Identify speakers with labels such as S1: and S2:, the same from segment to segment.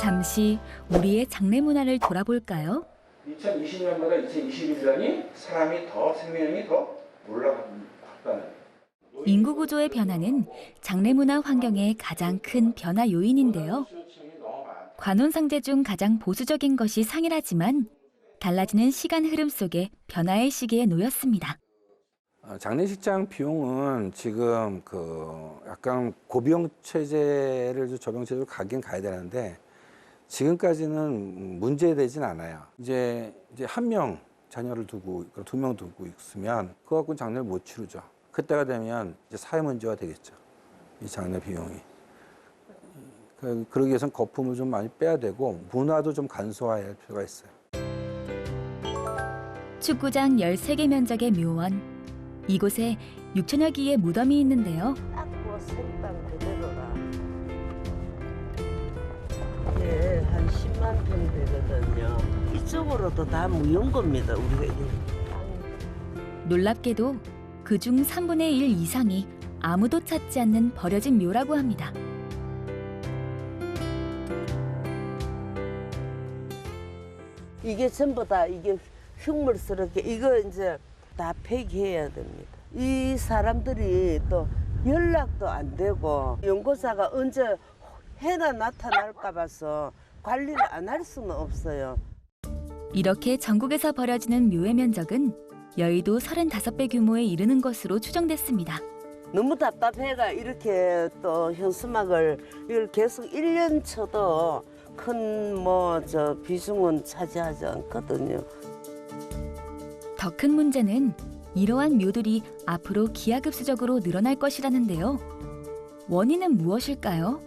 S1: 잠시 우리의 장래 문화를 돌아볼까요?
S2: 2020년보다 2021년이 사람이 더 생명이 더 올라갔다는.
S1: 인구 구조의 변화는 장래 문화 환경의 가장 큰 변화 요인인데요. 관혼상제 중 가장 보수적인 것이 상이라지만 달라지는 시간 흐름 속에 변화의 시기에 놓였습니다.
S3: 장례식장 비용은 지금 약간 고비용 체제를 저비용 체제로 가긴 가야 되는데 지금까지는 문제되진 않아요. 이제 한 명 자녀를 두고 두 명 두고 있으면 그거 갖고 장례를 못 치르죠. 그때가 되면 이제 사회 문제가 되겠죠. 이 장례 비용이. 그러기 위해서는 거품을 좀 많이 빼야 되고 문화도 좀 간소화할 필요가 있어요.
S1: 축구장 13개 면적의 묘원. 이곳에 6천여 기의 무덤이 있는데요.
S4: 닦고 생땅 그대로라. 예, 한 10만 평 되거든요. 이쪽으로도 다 무용고입니다, 우리가 이게.
S1: 놀랍게도 그중 3분의 1 이상이 아무도 찾지 않는 버려진 묘라고 합니다.
S4: 이게 전부 다 이게 흉물스럽게 이거 이제 다 폐기해야 됩니다. 이 사람들이 또 연락도 안 되고 연구사가 언제 해가 나타날까 봐서 관리를 안 할 수는 없어요.
S1: 이렇게 전국에서 버려지는 묘의 면적은 여의도 35배 규모에 이르는 것으로 추정됐습니다.
S4: 너무 답답해가 이렇게 또 현수막을 이걸 계속 1년 쳐도 큰 비중은 차지하지 않거든요.
S1: 더 큰 문제는 이러한 묘들이 앞으로 기하급수적으로 늘어날 것이라는데요. 원인은 무엇일까요?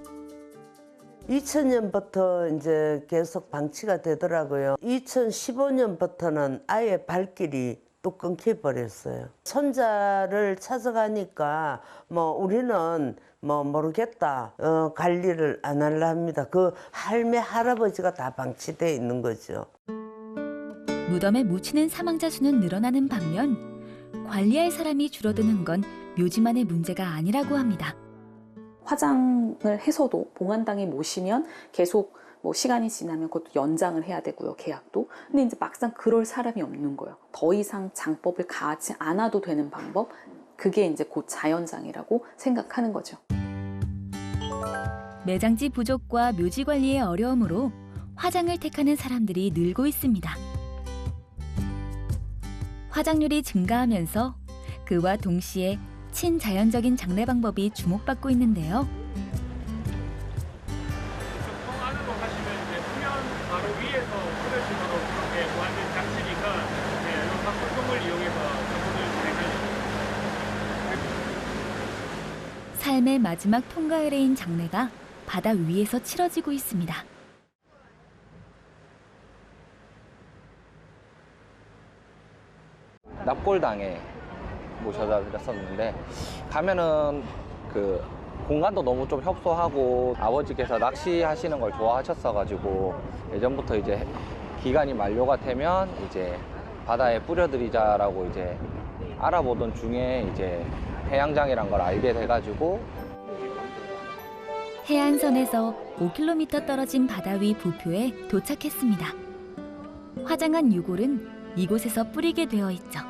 S4: 2000년부터 이제 계속 방치가 되더라고요. 2015년부터는 아예 발길이 또 끊겨버렸어요. 손자를 찾아가니까 우리는 모르겠다. 관리를 안 하려 합니다. 그 할매 할아버지가 다 방치되어 있는 거죠.
S1: 무덤에 묻히는 사망자 수는 늘어나는 반면 관리할 사람이 줄어드는 건 묘지만의 문제가 아니라고 합니다.
S5: 화장을 해서도 봉안당에 모시면 계속 시간이 지나면 그것도 연장을 해야 되고요, 계약도. 근데 이제 막상 그럴 사람이 없는 거예요. 더 이상 장법을 가하지 않아도 되는 방법, 그게 이제 곧 자연장이라고 생각하는 거죠.
S1: 매장지 부족과 묘지 관리의 어려움으로 화장을 택하는 사람들이 늘고 있습니다. 화장률이 증가하면서 그와 동시에 친자연적인 장례 방법이 주목받고 있는데요.
S6: 안으로 하시면 이제 수면 바로 위에서 뿌려지도록 그렇게 보완된 장치니까 이런 박물통을 이용해서 작업을 진행하시죠.
S1: 삶의 마지막 통과의례인 장례가 바다 위에서 치러지고 있습니다.
S7: 납골당에 모셔다 드렸었는데 가면은 공간도 너무 좀 협소하고 아버지께서 낚시하시는 걸 좋아하셨어가지고 예전부터 이제 기간이 만료가 되면 이제 바다에 뿌려드리자라고 이제 알아보던 중에 이제 해양장이란 걸 알게 돼가지고
S1: 해안선에서 5km 떨어진 바다 위 부표에 도착했습니다. 화장한 유골은 이곳에서 뿌리게 되어 있죠.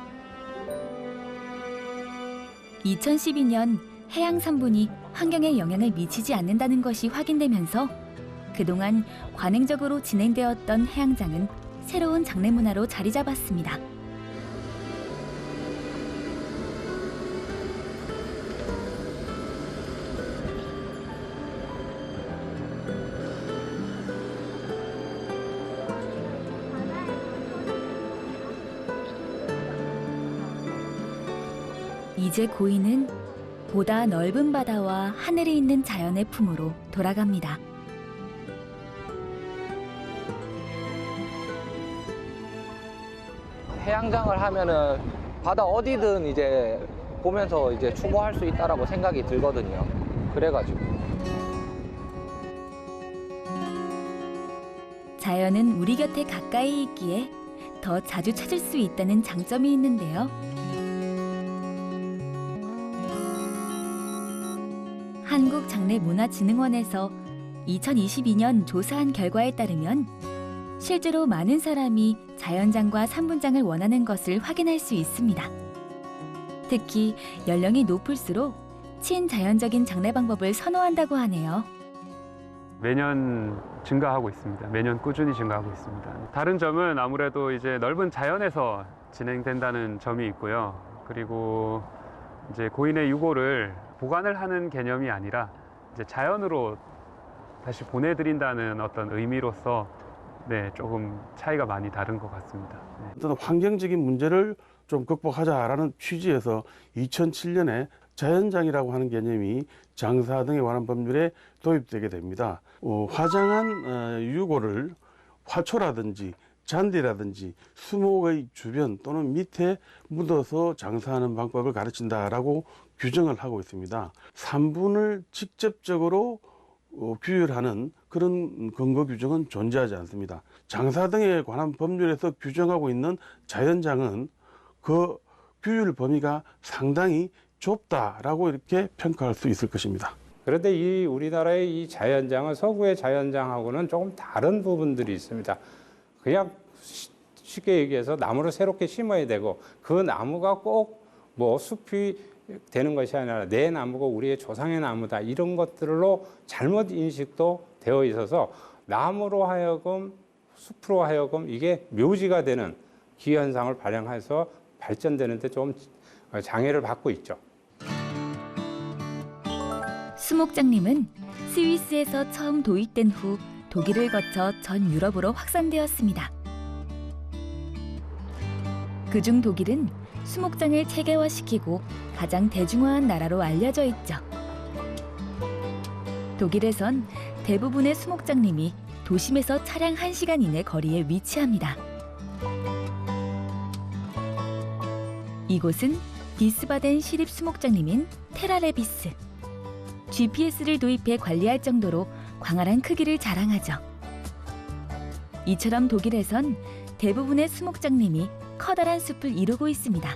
S1: 2012년 해양 산분이 환경에 영향을 미치지 않는다는 것이 확인되면서 그동안 관행적으로 진행되었던 해양장은 새로운 장례 문화로 자리 잡았습니다. 이제 고인은 보다 넓은 바다와 하늘이 있는 자연의 품으로 돌아갑니다.
S7: 해양장을 하면은 바다 어디든 이제 보면서 이제 추모할 수 있다라고 생각이 들거든요. 그래가지고.
S1: 자연은 우리 곁에 가까이 있기에 더 자주 찾을 수 있다는 장점이 있는데요. 한국장례문화진흥원에서 2022년 조사한 결과에 따르면 실제로 많은 사람이 자연장과 산분장을 원하는 것을 확인할 수 있습니다. 특히 연령이 높을수록 친자연적인 장례 방법을 선호한다고 하네요.
S6: 매년 증가하고 있습니다. 매년 꾸준히 증가하고 있습니다. 다른 점은 아무래도 이제 넓은 자연에서 진행된다는 점이 있고요. 그리고 이제 고인의 유골을 보관을 하는 개념이 아니라 이제 자연으로 다시 보내드린다는 어떤 의미로서 조금 차이가 많이 다른 것 같습니다.
S8: 어떤 환경적인 문제를 좀 극복하자라는 취지에서 2007년에 자연장이라고 하는 개념이 장사 등에 관한 법률에 도입되게 됩니다. 화장한 유골을 화초라든지 잔디라든지 수목의 주변 또는 밑에 묻어서 장사하는 방법을 가르친다라고 규정을 하고 있습니다. 산분을 직접적으로 규율하는 그런 근거 규정은 존재하지 않습니다. 장사 등에 관한 법률에서 규정하고 있는 자연장은 그 규율 범위가 상당히 좁다라고 이렇게 평가할 수 있을 것입니다.
S9: 그런데 이 우리나라의 이 자연장은 서구의 자연장하고는 조금 다른 부분들이 있습니다. 그냥 쉽게 얘기해서 나무를 새롭게 심어야 되고 그 나무가 꼭 뭐 숲이 되는 것이 아니라 내 나무가 우리의 조상의 나무다 이런 것들로 잘못 인식도 되어 있어서 나무로 하여금 숲으로 하여금 이게 묘지가 되는 기현상을 발행해서 발전되는데 좀 장애를 받고 있죠.
S1: 수목장님은 스위스에서 처음 도입된 후 독일을 거쳐 전 유럽으로 확산되었습니다. 그중 독일은 수목장을 체계화시키고 가장 대중화한 나라로 알려져 있죠. 독일에선 대부분의 수목장님이 도심에서 차량 1시간 이내 거리에 위치합니다. 이곳은 비스바덴 시립 수목장님인 테라레비스. GPS를 도입해 관리할 정도로 광활한 크기를 자랑하죠. 이처럼 독일에선 대부분의 수목장님이 커다란 숲을 이루고 있습니다.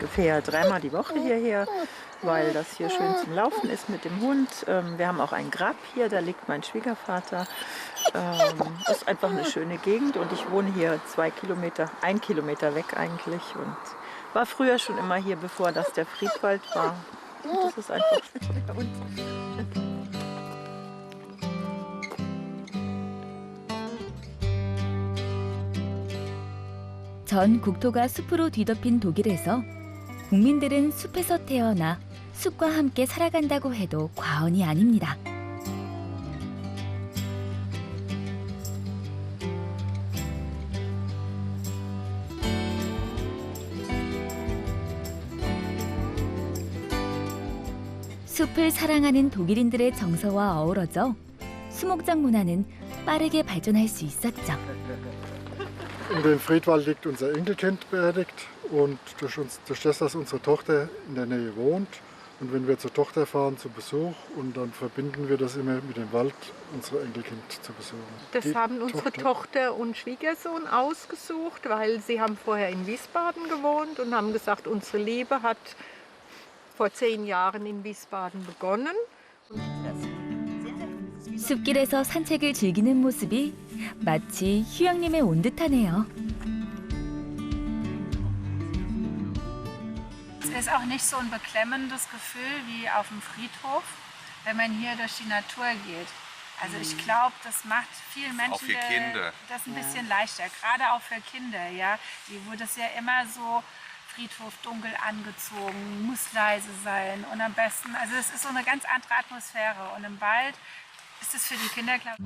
S10: Ich fahre ja dreimal die Woche hierher, weil das hier schön zum Laufen ist mit dem Hund. Wir haben auch ein Grab hier, da liegt mein Schwiegervater. Ist einfach eine schöne Gegend und ich wohne hier 1 Kilometer weg eigentlich und war früher schon immer hier, bevor das der Friedwald war. Und das ist einfach schön bei uns.
S1: 전 국토가 숲으로 뒤덮인 독일에서 국민들은 숲에서 태어나 숲과 함께 살아간다고 해도 과언이 아닙니다. 숲을 사랑하는 독일인들의 정서와 어우러져 수목장 문화는 빠르게 발전할 수 있었죠.
S11: In dem Friedwald liegt unser Enkelkind beerdigt und durch das, dass unsere Tochter in der Nähe wohnt und wenn wir zur Tochter fahren zu Besuch und dann verbinden wir das immer mit dem Wald, unser Enkelkind zu besuchen.
S12: Das haben unsere Tochter und Schwiegersohn ausgesucht, weil sie haben vorher in Wiesbaden gewohnt und haben gesagt, unsere Liebe hat vor 10 Jahren in Wiesbaden begonnen.
S1: 숲길에서 산책을 즐기는 모습이 마치 휴양림에 온 듯하네요.
S13: Es ist auch nicht so ein beklemmendes Gefühl wie auf dem Friedhof, wenn man hier durch die Natur geht. Also ich glaube, das macht vielen Menschen
S14: auch für Kinder.
S13: Das ein bisschen leichter, gerade auch für Kinder. Ja, wo das ja immer so Friedhof dunkel angezogen, muss leise sein und am besten, also es ist so eine ganz andere Atmosphäre und im Wald ist es für die Kinder, glaube ich.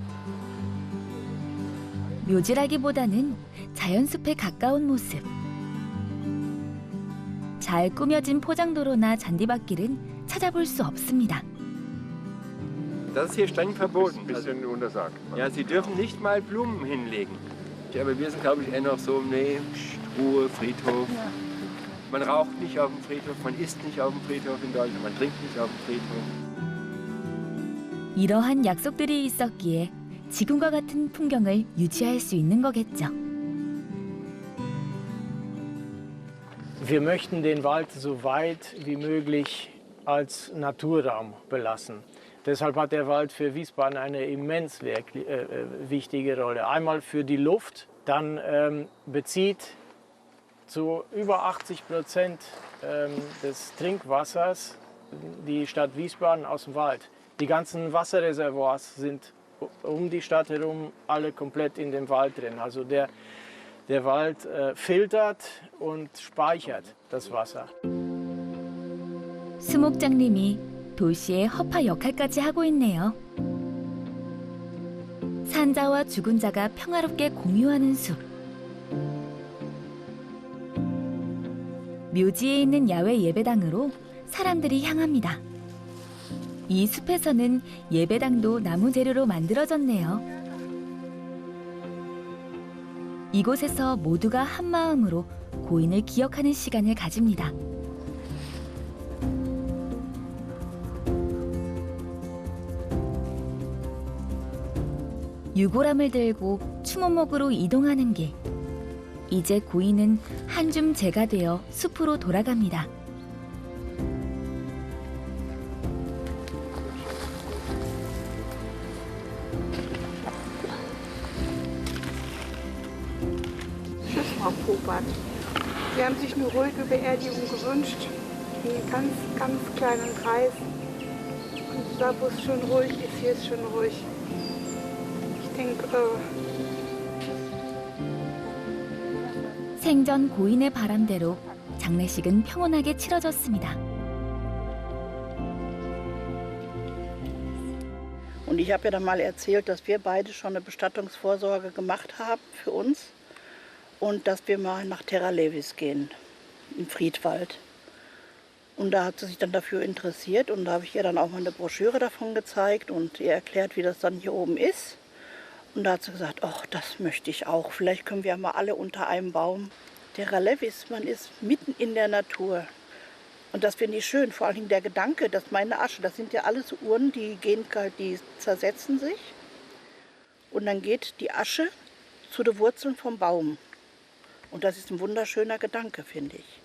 S1: 묘지라기보다는 자연숲에 가까운 모습. 잘 꾸며진 포장도로나 잔디밭길은 찾아볼 수 없습니다.
S15: Das ist hier streng verboten. Ein bisschen untersagt. Ja, Sie dürfen nicht mal Blumen hinlegen. Aber wir sind, glaube ich, eher noch so, nee, Ruhe, Friedhof. Man raucht nicht auf dem Friedhof, man isst nicht auf dem Friedhof in Deutschland, man trinkt nicht auf dem Friedhof.
S1: 이러한 약속들이 있었기에 지금과 같은 풍경을 유지할 수 있는 거겠죠.
S16: Wir möchten den Wald so weit wie möglich
S14: als Naturraum belassen. Deshalb hat der Wald für Wiesbaden eine immens wichtige Rolle. Einmal für die Luft, dann bezieht zu über 80% des Trinkwassers die Stadt Wiesbaden aus dem Wald. Die ganzen Wasserreservoirs sind um die Stadt herum alle komplett in dem Wald drin. Also der Wald filtert und speichert das Wasser.
S1: 수목장님이 도시의 허파 역할까지 하고 있네요. 산자와 죽은 자가 평화롭게 공유하는 숲. 묘지에 있는 야외 예배당으로 사람들이 향합니다. 이 숲에서는 예배당도 나무 재료로 만들어졌네요. 이곳에서 모두가 한 마음으로 고인을 기억하는 시간을 가집니다. 유골함을 들고 추모목으로 이동하는 길. 이제 고인은 한 줌 재가 되어 숲으로 돌아갑니다.
S16: Tschüss, Frau Popert. Sie haben sich eine ruhige Beerdigung gewünscht, in einem ganz, ganz kleinen Kreis. Und da, wo es schon ruhig ist, hier ist schon ruhig. Ich denke,
S1: 생전 고인의 바람대로 장례식은 평온하게 치러졌습니다.
S17: Und ich habe ja dann mal erzählt, dass wir beide schon eine Bestattungsvorsorge gemacht haben für uns und dass wir mal nach Terra Levis gehen, im Friedwald. Und da hat sie sich dann dafür interessiert und da habe ich ihr dann auch mal eine Broschüre davon gezeigt und ihr erklärt, wie das dann hier oben ist. Und da hat sie gesagt, ach, das möchte ich auch. Vielleicht können wir ja mal alle unter einem Baum. Terra Levis, man ist mitten in der Natur. Und das finde ich schön, vor allem der Gedanke, dass meine Asche, das sind ja alles Urnen, die zersetzen sich. Und dann geht die Asche zu den Wurzeln vom Baum. Und das ist ein wunderschöner Gedanke, finde ich.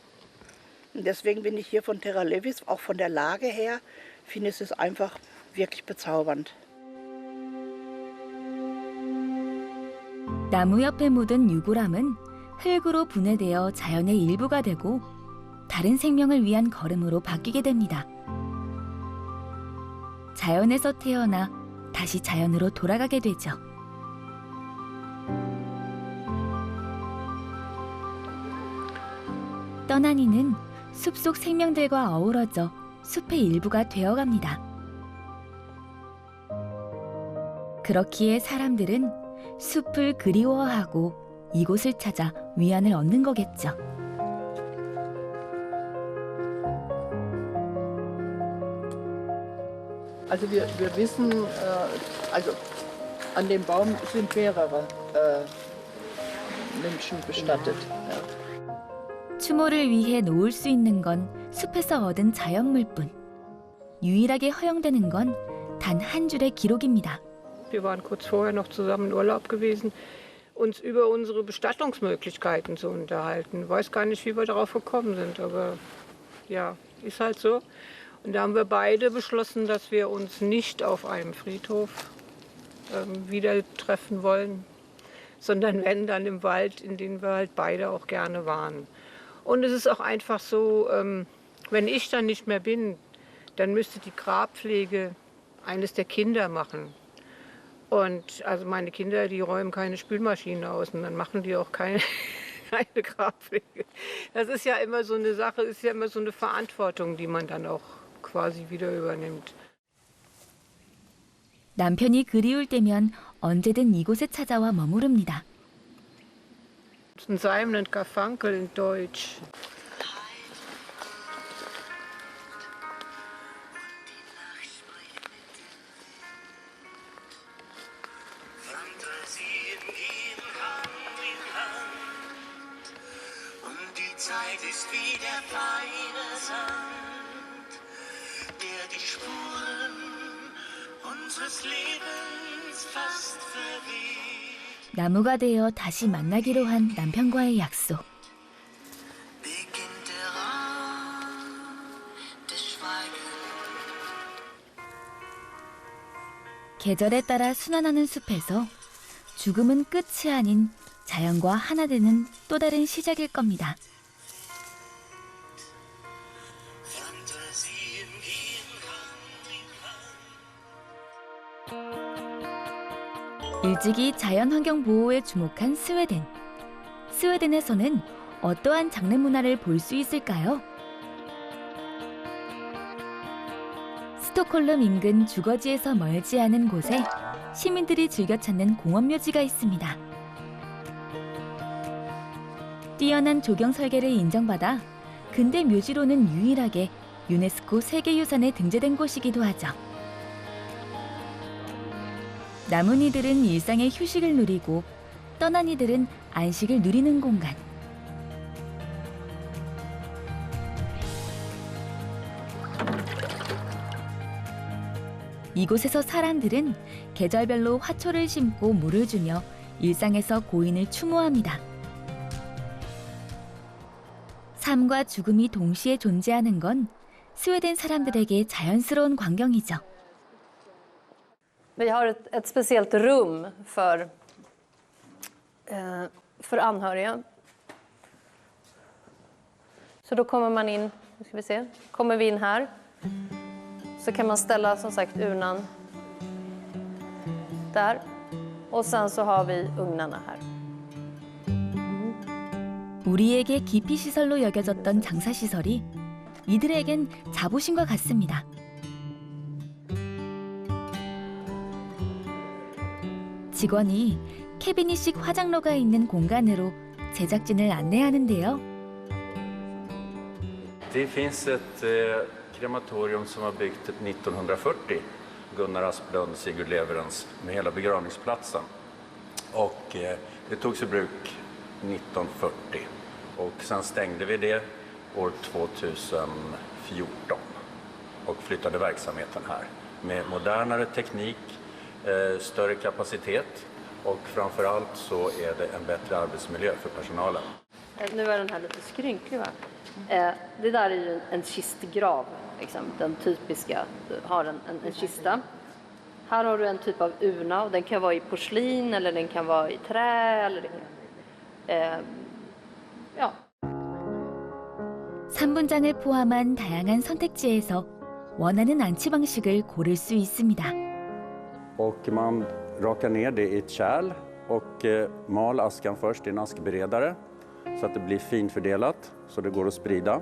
S17: Und deswegen bin ich hier von Terra Levis, auch von der Lage her, finde ich es einfach wirklich bezaubernd.
S1: 나무 옆에 묻은 유골함은 흙으로 분해되어 자연의 일부가 되고 다른 생명을 위한 걸음으로 바뀌게 됩니다. 자연에서 태어나 다시 자연으로 돌아가게 되죠. 떠난 이는 숲속 생명들과 어우러져 숲의 일부가 되어갑니다. 그렇기에 사람들은 숲을 그리워하고 이곳을 찾아 위안을 얻는 거겠죠.
S18: Also wir wissen, also an dem Baum sind mehrere Menschen bestattet. Ja.
S1: 추모를 위해 놓을 수 있는 건 숲에서 얻은 자연물뿐. 유일하게 허용되는 건 단 한 줄의 기록입니다.
S12: Wir waren kurz vorher noch zusammen in Urlaub gewesen, uns über unsere Bestattungsmöglichkeiten zu unterhalten. Ich weiß gar nicht, wie wir darauf gekommen sind, aber ja, ist halt so. Und da haben wir beide beschlossen, dass wir uns nicht auf einem Friedhof wieder treffen wollen, sondern wenn, dann im Wald, in dem wir halt beide auch gerne waren. Und es ist auch einfach so, wenn ich dann nicht mehr bin, dann müsste die Grabpflege eines der Kinder machen. Und also meine Kinder, die räumen keine Spülmaschine aus und dann machen die auch keine Grabpflege. Das ist ja immer so eine Sache, ist ja immer so eine Verantwortung, die man dann auch quasi wieder übernimmt.
S1: 남편이 그리울 때면 언제든 이곳에 찾아와 머무릅니다.
S12: Ein Seimnen Karfunkel in Deutsch.
S19: Zeit ist wie der feine Sand, der die Spuren unseres Lebens fast verweht.
S1: 나무가 되어 다시 만나기로 한 남편과의 약속.
S19: Beginnt der Raum des Schweigens.
S1: 계절에 따라 순환하는 숲에서 죽음은 끝이 아닌 자연과 하나 되는 또 다른 시작일 겁니다. 일찍이 자연환경 보호에 주목한 스웨덴. 스웨덴에서는 어떠한 장례 문화를 볼 수 있을까요? 스톡홀름 인근 주거지에서 멀지 않은 곳에 시민들이 즐겨 찾는 공원묘지가 있습니다. 뛰어난 조경 설계를 인정받아 근대 묘지로는 유일하게 유네스코 세계유산에 등재된 곳이기도 하죠. 남은 이들은 일상의 휴식을 누리고 떠난 이들은 안식을 누리는 공간. 이곳에서 사람들은 계절별로 화초를 심고 물을 주며 일상에서 고인을 추모합니다. 삶과 죽음이 동시에 존재하는 건 스웨덴 사람들에게 자연스러운 광경이죠.
S20: Vi har ett speciellt rum för anhöriga. Så då kommer man in, nu ska vi se, kommer vi in här så kan man ställa som sagt urnan där och sen så har vi ugnarna här.
S1: 우리에게 기피 시설로 여겨졌던 장사 시설이 이들에겐 자부심과 같습니다. 직원이 캐비닛식 화장로가 있는 공간으로 제작진을 안내하는데요.
S21: Det finns ett krematorium som var byggt 1940, Gunnar Asplund, Sigurd Leverens, med hela begravningsplatsen. Och det togs i bruk 1940 och sen stängde vi det år 2014 och flyttade verksamheten här med modernare teknik, större kapacitet och framförallt så är det en bättre arbetsmiljö för personalen.
S20: Nu är den här lite skrynklig, va? Det där är ju en kistgrav, liksom. Den typiska, du har en kista. Här har du en typ av urna och den kan vara i porslin eller den kan vara i trä eller ja.
S1: 3분장을 포함한 다양한 선택지에서 원하는 안치 방식을 고를 수 있습니다.
S21: Och man rakar ner det i ett kärl och mal askan först i en askberedare så att det blir finfördelat så det går att sprida.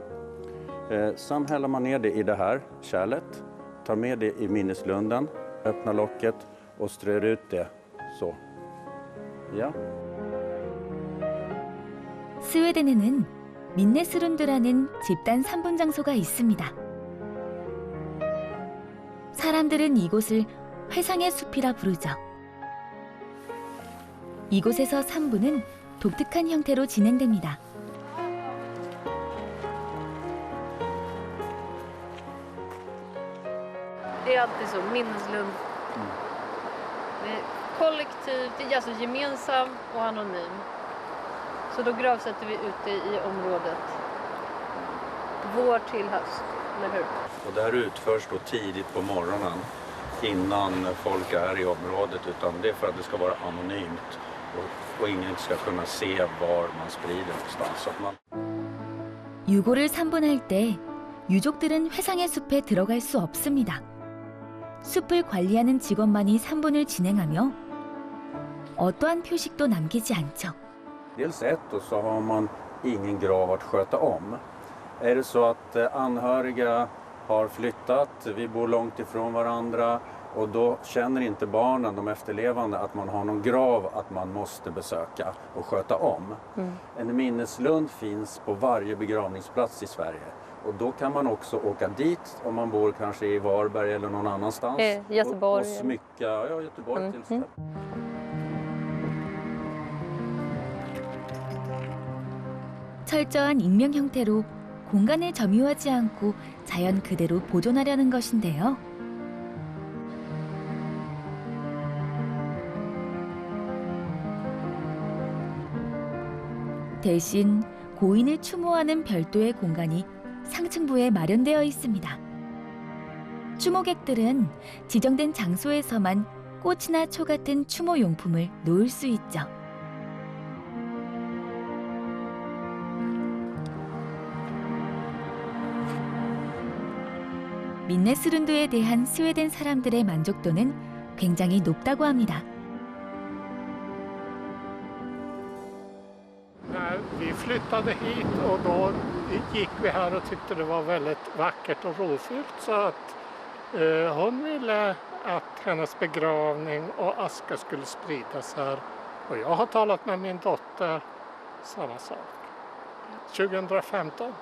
S21: Sen häller man ner det i det här kärlet, tar med det i minneslunden, öppnar locket och strör ut det så. Ja.
S1: 스웨덴에는 민네스룬드라는 집단 3분 장소가 있습니다. 사람들은 이곳을 회상의 숲이라 부르죠. 이곳에서 3분은 독특한 형태로 진행됩니다.
S20: Det är alltid så, minneslund. Det är kollektivt, det är alltså gemensam och anonym. Så då gravsätter vi ute i området. Vår till höst, eller hur?
S21: Och det här utförs då tidigt på morgonen innan folk är i området, utan det är för att det ska vara anonymt och ingen ska kunna se var man sprider någonstans. Så att man...
S1: 유골을 3분할 때 유족들은 회상의 숲에 들어갈 수 없습니다. 숲을 관리하는 직원만이 3분을 진행하며 어떠한 표식도 남기지 않죠.
S21: Dels ett och så har man ingen grav att sköta om. Är det så att anhöriga har flyttat, vi bor långt ifrån varandra och då känner inte barnen, de efterlevande, att man har någon grav att man måste besöka och sköta om. En minneslund finns på varje begravningsplats i Sverige. Och då kan man också åka dit om man bor kanske i Varberg eller någon annanstans.
S20: Göteborg.
S21: Och smycka, ja, Göteborg till exempel.
S1: 철저한 익명 형태로 공간을 점유하지 않고 자연 그대로 보존하려는 것인데요. 대신 고인을 추모하는 별도의 공간이 상층부에 마련되어 있습니다. 추모객들은 지정된 장소에서만 꽃이나 초 같은 추모 용품을 놓을 수 있죠. 민네스룬드에 대한 스웨덴 사람들의 만족도는 굉장히 높다고 합니다.
S2: När vi flyttade hit och då gick vi här och tyckte det var väldigt vackert och rofyllt så att hon ville att hennes begravning och aska skulle spridas här. Och jag har talat med min dotter, samma sak. 2015.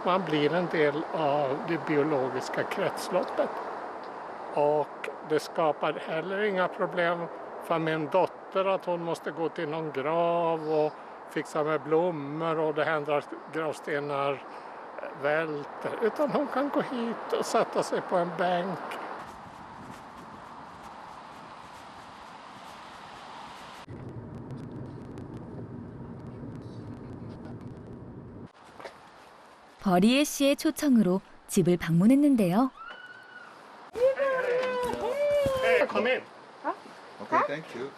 S2: Man blir en del av det biologiska kretsloppet. Och det skapar heller inga problem för min dotter att hon måste gå till någon grav och fixa med blommor och det händer att gravstenar välter. Utan hon kan gå hit och sätta sig på en bänk.
S1: 버리에 씨의 초청으로 집을 방문했는데요.
S2: Kom in.
S22: Okay, thank you.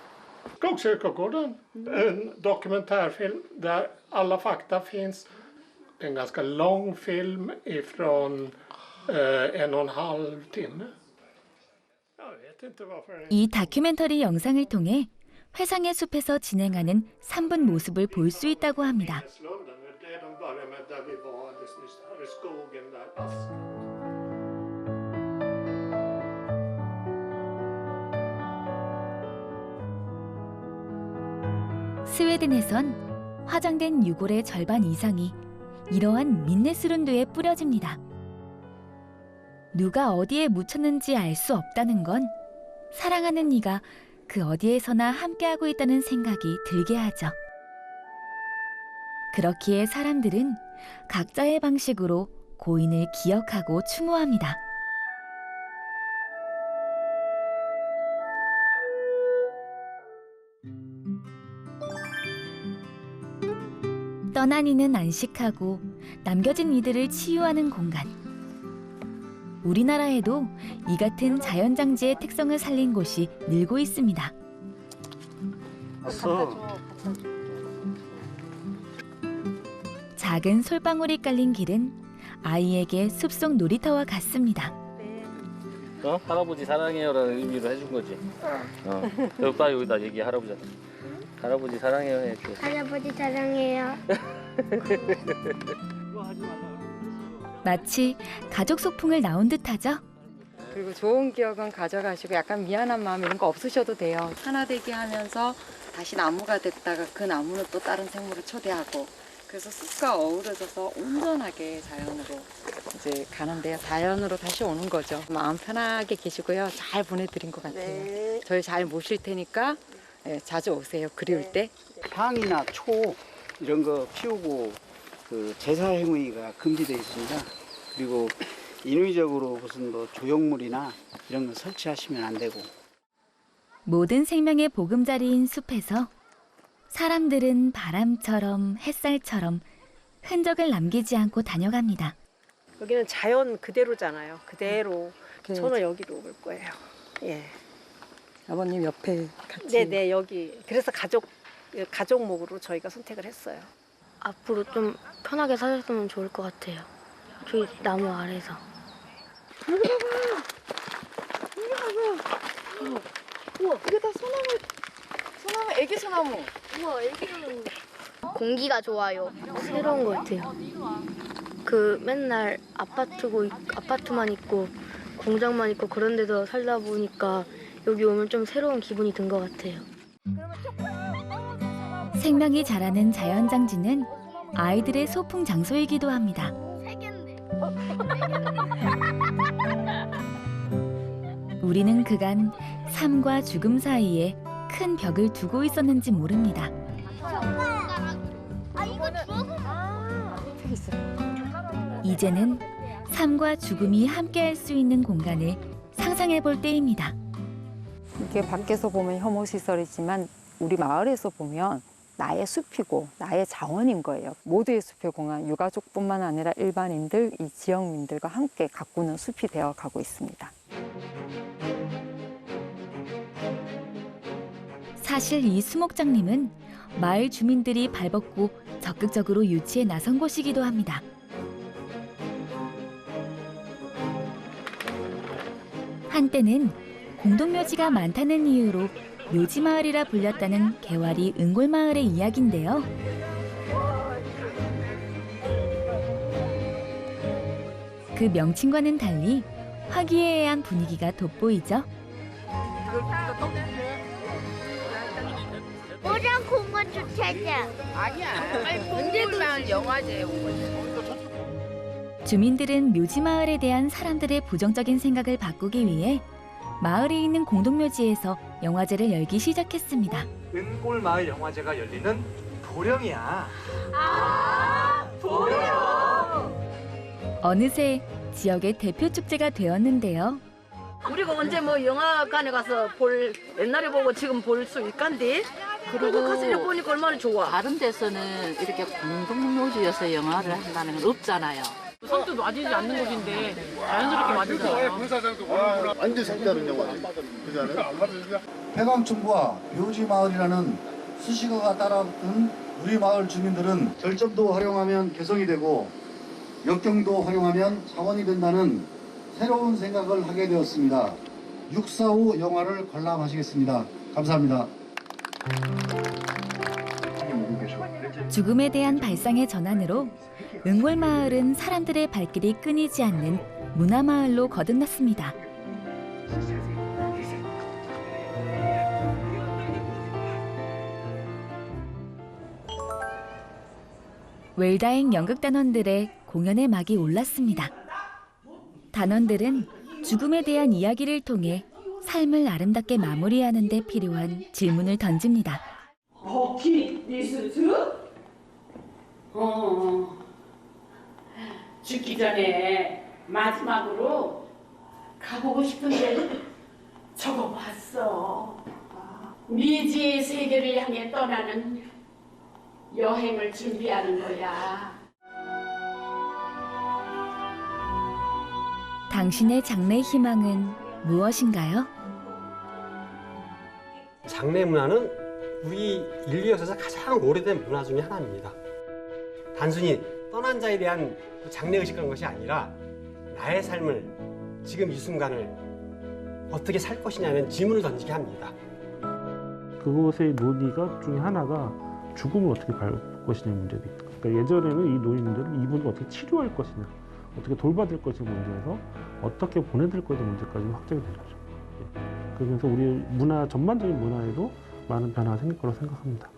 S2: Skogskyrkogården, en dokumentärfilm där alla fakta finns. En ganska lång film ifrån 1,5 timme.
S1: 이 다큐멘터리 영상을 통해 회상의 숲에서 진행하는 3분 모습을 볼 수 있다고 합니다. 스웨덴에선 화장된 유골의 절반 이상이 이러한 민네스룬드에 뿌려집니다. 누가 어디에 묻혔는지 알 수 없다는 건 사랑하는 이가 그 어디에서나 함께하고 있다는 생각이 들게 하죠. 그렇기에 사람들은 각자의 방식으로 고인을 기억하고 추모합니다. 떠난 이는 안식하고 남겨진 이들을 치유하는 공간. 우리나라에도 이 같은 자연장지의 특성을 살린 곳이 늘고 있습니다. 작은 솔방울이 깔린 길은 아이에게 숲속 놀이터와 같습니다.
S23: 할아버지 사랑해요라는 의미로 해준 거지. 여기다 여기다 얘기 할아버지한테. 할아버지 사랑해요 해줘.
S24: 할아버지 사랑해요.
S1: 마치 가족 소풍을 나온 듯하죠.
S25: 그리고 좋은 기억은 가져가시고 약간 미안한 마음 이런 거 없으셔도 돼요. 하나 되게 하면서 다시 나무가 됐다가 그 나무는 또 다른 생물을 초대하고 그래서 숲과 어우러져서 온전하게 자연으로 이제 가는데요. 자연으로 다시 오는 거죠. 마음 편하게 계시고요. 잘 보내드린 것 같아요.
S24: 네.
S25: 저희 잘 모실 테니까 자주 오세요. 그리울 때.
S26: 향이나 초 이런 거 피우고 그 제사 행위가 금지되어 있습니다. 그리고 인위적으로 무슨 뭐 조형물이나 이런 거 설치하시면 안 되고.
S1: 모든 생명의 보금자리인 숲에서 사람들은 바람처럼 햇살처럼 흔적을 남기지 않고 다녀갑니다.
S27: 여기는 자연 그대로잖아요. 그대로
S25: 그래요.
S27: 저는 여기로 올 거예요. 예.
S25: 아버님 옆에 같이.
S27: 네네 여기. 그래서 가족목으로 저희가 선택을 했어요.
S24: 앞으로 좀 편하게 사셨으면 좋을 것 같아요. 저기 나무 아래서.
S25: 우와, 이게 다 소나무, 애기 소나무.
S24: 우와, 애기 소나무. 공기가 좋아요. 새로운 것 같아요. 그 맨날 아파트만 있고 공장만 있고 그런 데서 살다 보니까 여기 오면 좀 새로운 기분이 든 것 같아요.
S1: 생명이 자라는 자연장지는 아이들의 소풍 장소이기도 합니다. 우리는 그간 삶과 죽음 사이에 큰 벽을 두고 있었는지 모릅니다. 이제는 삶과 죽음이 함께할 수 있는 공간을 상상해 볼 때입니다.
S25: 이게 밖에서 보면 혐오시설이지만 우리 마을에서 보면 나의 숲이고 나의 자원인 거예요. 모두의 숲의 공간, 유가족뿐만 아니라 일반인들, 이 지역민들과 함께 가꾸는 숲이 되어가고 있습니다.
S1: 사실 이 수목장님은 마을 주민들이 발벗고 적극적으로 유치에 나선 곳이기도 합니다. 한때는 공동묘지가 많다는 이유로 묘지마을이라 불렸다는 개화리 은골마을의 이야기인데요. 그 명칭과는 달리 화기애애한 분위기가 돋보이죠.
S3: 오장 공원 주차장.
S4: 아니야. 은골마을 영화제에 온 거지.
S1: 주민들은 묘지마을에 대한 사람들의 부정적인 생각을 바꾸기 위해 마을에 있는 공동묘지에서 영화제를 열기 시작했습니다.
S5: 은골마을 영화제가 열리는 도령이야.
S3: 아, 도령.
S1: 어느새 지역의 대표 축제가 되었는데요.
S27: 우리가 언제 뭐 영화관에 가서 옛날에 보고 지금 볼 수 있간디? 그리고 가서 이렇게 보니까 얼마나 좋아.
S6: 다른 데서는 이렇게 공동묘지에서 영화를 한다는 건 없잖아요.
S7: 선뜻 와지지 않는 곳인데 자연스럽게 와지잖아요.
S8: 완전 색다른 영화지. 폐광촌과 묘지마을이라는 수식어가 따라붙은 우리 마을 주민들은 절점도 활용하면 개성이 되고 역경도 활용하면 자원이 된다는 새로운 생각을 하게 되었습니다. 645 영화를 관람하시겠습니다. 감사합니다.
S1: 죽음에 대한 발상의 전환으로 은골마을은 사람들의 발길이 끊이지 않는 문화마을로 거듭났습니다. 웰다행 연극단원들의 공연의 막이 올랐습니다. 단원들은 죽음에 대한 이야기를 통해 삶을 아름답게 마무리하는 데 필요한 질문을 던집니다.
S9: 버킷리스트? 죽기 전에 마지막으로 가보고 싶은 데 적어봤어. 미지의 세계를 향해 떠나는 여행을 준비하는 거야.
S1: 당신의 장래 희망은 무엇인가요?
S28: 장례 문화는 우리 인류 역사에서 가장 오래된 문화 중에 하나입니다. 단순히 떠난 자에 대한 장례의식 그런 것이 아니라 나의 삶을 지금 이 순간을 어떻게 살 것이냐는 질문을 던지게 합니다.
S29: 그것의 논의가 중에 하나가 죽음을 어떻게 갈 것이냐의 문제입니다. 그러니까 예전에는 이 논의들은 이분을 어떻게 치료할 것이냐, 어떻게 돌봐줄 것이냐 문제에서 어떻게 보내드릴 것이냐 문제까지 확정이 되죠. 그러면서 우리 문화 전반적인 문화에도 많은 변화가 생길 거라고 생각합니다.